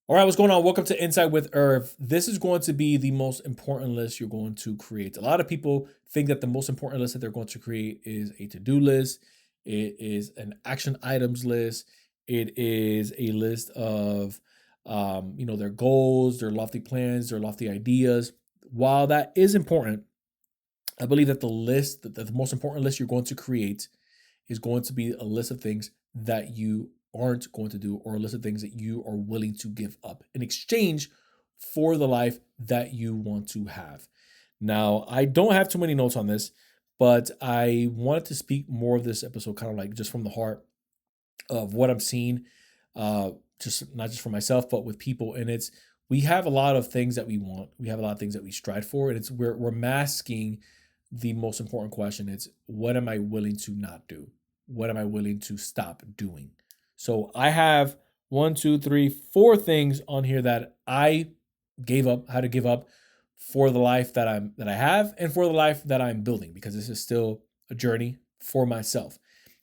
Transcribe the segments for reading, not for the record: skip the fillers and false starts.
All right, what's going on? Welcome to Insight with Irv. This is going to be the most important list you're going to create. A lot of people think that the most important list that they're going to create is a to-do list. It is an action items list. It is a list of, their goals, their lofty plans, their lofty ideas. While that is important, I believe that the most important list you're going to create is going to be a list of things that you aren't going to do, or a list of things that you are willing to give up in exchange for the life that you want to have. Now, I don't have too many notes on this, but I wanted to speak more of this episode kind of like just from the heart of what I'm seeing, just not just for myself, but with people. And it's we have a lot of things that we want. We have a lot of things that we strive for, and it's we're masking the most important question. It's what am I willing to not do? What am I willing to stop doing? So I have one, two, three, four things on here that I gave up, how to give up for the life that I have and for the life that I'm building, because this is still a journey for myself.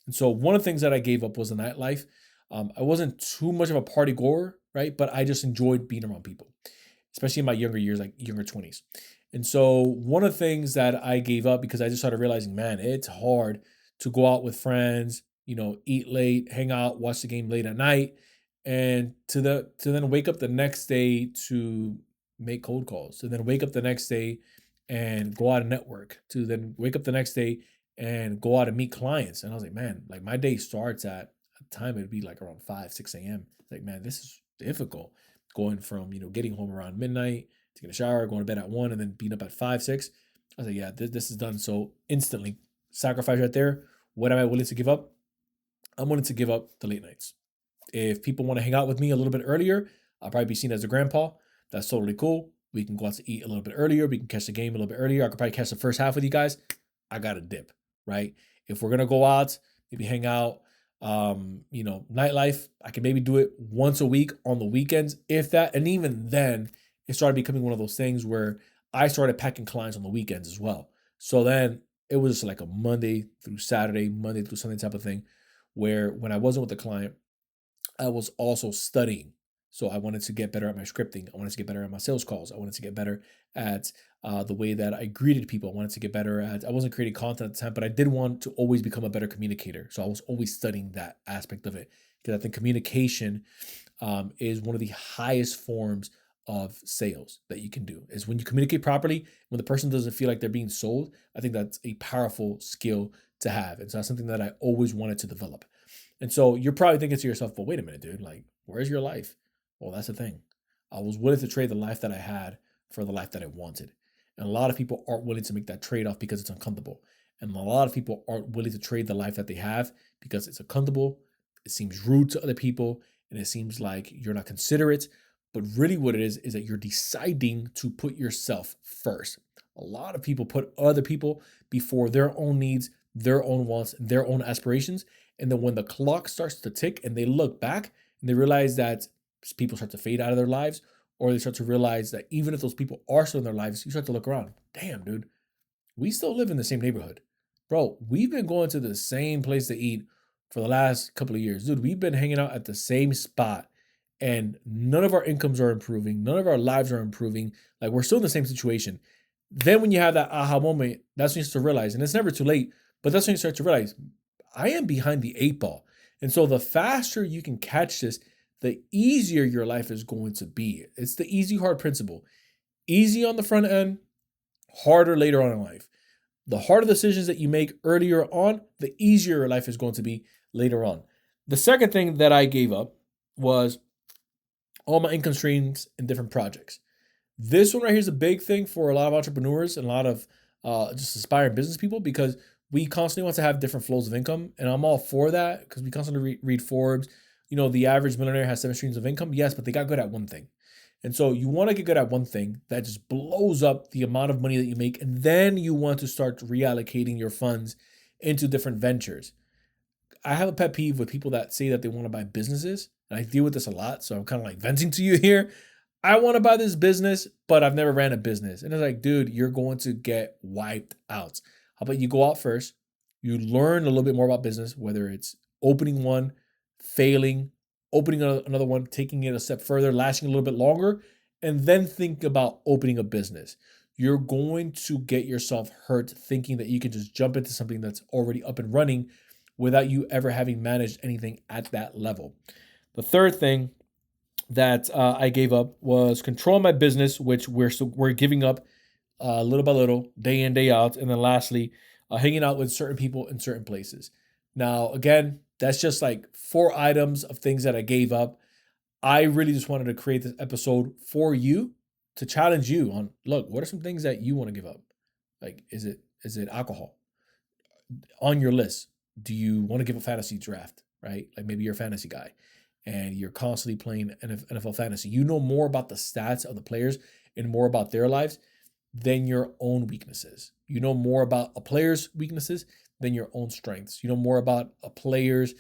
And so one of the things that I gave up was the nightlife. I wasn't too much of a party goer, right? But I just enjoyed being around people, especially in my younger years, like younger 20s. And so one of the things that I gave up because I just started realizing, man, it's hard to go out with friends, eat late, hang out, watch the game late at night, and to then wake up the next day to make cold calls, to then wake up the next day and go out and network, to then wake up the next day and go out and meet clients. And I was like, man, like my day starts at a time it'd be like around 5, 6 a.m. Like, man, this is difficult. Going from, getting home around midnight, taking a shower, going to bed at 1, and then being up at 5, 6. I was like, yeah, this is done. So instantly, sacrifice right there. What am I willing to give up? I'm willing to give up the late nights. If people want to hang out with me a little bit earlier, I'll probably be seen as a grandpa. That's totally cool. We can go out to eat a little bit earlier. We can catch the game a little bit earlier. I could probably catch the first half with you guys. I got a dip, right? If we're gonna go out, maybe hang out, nightlife, I can maybe do it once a week on the weekends, if that. And even then, it started becoming one of those things where I started packing clients on the weekends as well. So then it was just like a Monday through Saturday, Monday through Sunday type of thing, where when I wasn't with the client, I was also studying. So I wanted to get better at my scripting. I wanted to get better at my sales calls. I wanted to get better at the way that I greeted people. I wanted to get better at, I wasn't creating content at the time, but I did want to always become a better communicator. So I was always studying that aspect of it, because I think communication is one of the highest forms of sales that you can do. Is when you communicate properly, when the person doesn't feel like they're being sold. I think that's a powerful skill to have. And so that's something that I always wanted to develop. And so you're probably thinking to yourself, but wait a minute, dude, like, where's your life? Well, that's the thing. I was willing to trade the life that I had for the life that I wanted. And a lot of people aren't willing to make that trade off because it's uncomfortable. And a lot of people aren't willing to trade the life that they have because it's uncomfortable. It seems rude to other people, and it seems like you're not considerate. But really, what it is that you're deciding to put yourself first. A lot of people put other people before their own needs, their own wants, their own aspirations. And then when the clock starts to tick and they look back and they realize that people start to fade out of their lives, or they start to realize that even if those people are still in their lives, you start to look around. Damn, dude, we still live in the same neighborhood. Bro, we've been going to the same place to eat for the last couple of years. Dude, we've been hanging out at the same spot, and none of our incomes are improving. None of our lives are improving. Like, we're still in the same situation. Then when you have that aha moment, that's when you start to realize, and it's never too late, but that's when you start to realize, I am behind the eight ball. And so the faster you can catch this, the easier your life is going to be. It's the easy hard principle. Easy on the front end, harder later on in life. The harder decisions that you make earlier on, the easier your life is going to be later on. The second thing that I gave up was all my income streams in different projects. This one right here is a big thing for a lot of entrepreneurs and a lot of just aspiring business people, because we constantly want to have different flows of income. And I'm all for that, because we constantly read Forbes. The average millionaire has 7 streams of income. Yes, but they got good at one thing. And so you want to get good at one thing that just blows up the amount of money that you make. And then you want to start reallocating your funds into different ventures. I have a pet peeve with people that say that they want to buy businesses. And I deal with this a lot. So I'm kind of like venting to you here. I want to buy this business, but I've never ran a business. And it's like, dude, you're going to get wiped out. How about you go out first? You learn a little bit more about business, whether it's opening one, failing, opening another one, taking it a step further, lasting a little bit longer, and then think about opening a business. You're going to get yourself hurt thinking that you can just jump into something that's already up and running without you ever having managed anything at that level. The third thing that I gave up was control my business, which we're giving up little by little, day in, day out. And then lastly, hanging out with certain people in certain places. Now, again, that's just like 4 items of things that I gave up. I really just wanted to create this episode for you to challenge you on, look, what are some things that you want to give up? Like, is it alcohol on your list? Do you want to give a fantasy draft, right? Like maybe you're a fantasy guy and you're constantly playing NFL fantasy. You know more about the stats of the players and more about their lives than your own weaknesses. You know more about a player's weaknesses than your own strengths. You know more about a player's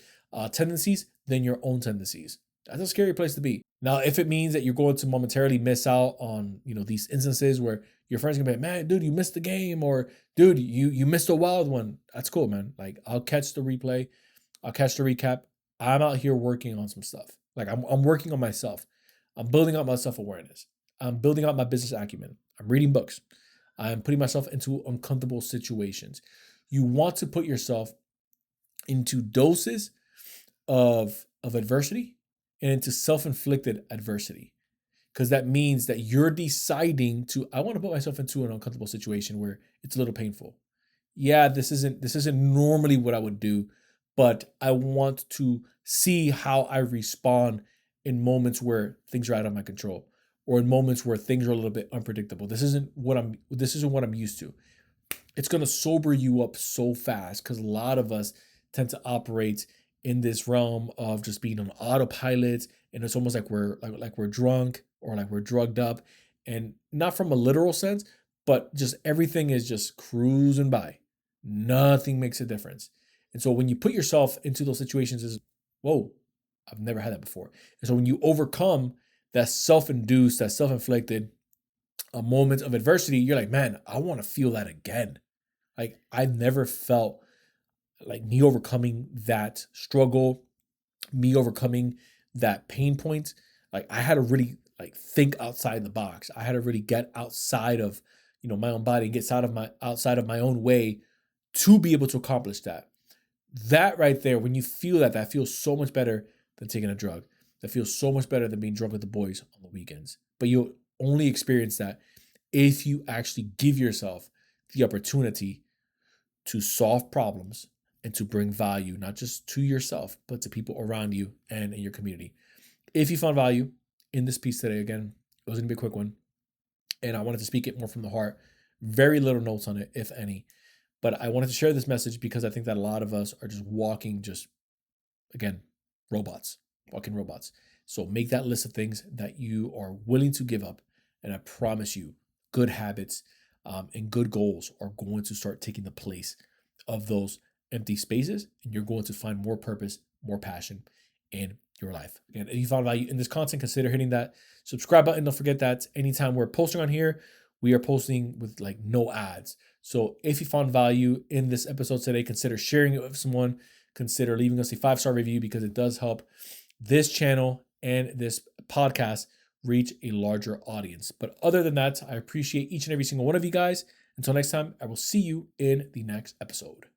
tendencies than your own tendencies. That's a scary place to be. Now, if it means that you're going to momentarily miss out on, these instances where your friends gonna be like, man, dude, you missed the game, or dude, you missed a wild one. That's cool, man. Like, I'll catch the replay, I'll catch the recap. I'm out here working on some stuff. Like I'm working on myself. I'm building up my self-awareness. I'm building up my business acumen. I'm reading books. I'm putting myself into uncomfortable situations. You want to put yourself into doses of adversity and into self-inflicted adversity. Because that means that you're deciding to, I want to put myself into an uncomfortable situation where it's a little painful. Yeah, this isn't normally what I would do, but I want to see how I respond in moments where things are out of my control or in moments where things are a little bit unpredictable. This isn't what I'm used to. It's going to sober you up so fast because a lot of us tend to operate in this realm of just being on autopilot, and it's almost like we're drunk or like we're drugged up, and not from a literal sense, but just everything is just cruising by. Nothing makes a difference. And so when you put yourself into those situations, is whoa, I've never had that before. And so when you overcome that self-induced, that self-inflicted a moment of adversity, you're like, man, I want to feel that again. Like I've never felt like me overcoming that struggle, me overcoming that pain point. Like I had to really like think outside the box. I had to really get outside of, my own body and get outside of my own way to be able to accomplish that. That right there, when you feel that feels so much better than taking a drug. That feels so much better than being drunk with the boys on the weekends. But you'll only experience that if you actually give yourself the opportunity to solve problems and to bring value, not just to yourself, but to people around you and in your community. If you found value in this piece today, again, it was going to be a quick one, and I wanted to speak it more from the heart. Very little notes on it, if any. But I wanted to share this message because I think that a lot of us are just walking, again, walking robots. So make that list of things that you are willing to give up. And I promise you, good habits and good goals are going to start taking the place of those empty spaces. And you're going to find more purpose, more passion in your life. Again, if you found value in this content, consider hitting that subscribe button. Don't forget that anytime we're posting on here, we are posting with like no ads. So if you found value in this episode today, consider sharing it with someone. Consider leaving us a 5-star review because it does help this channel and this podcast reach a larger audience. But other than that, I appreciate each and every single one of you guys. Until next time, I will see you in the next episode.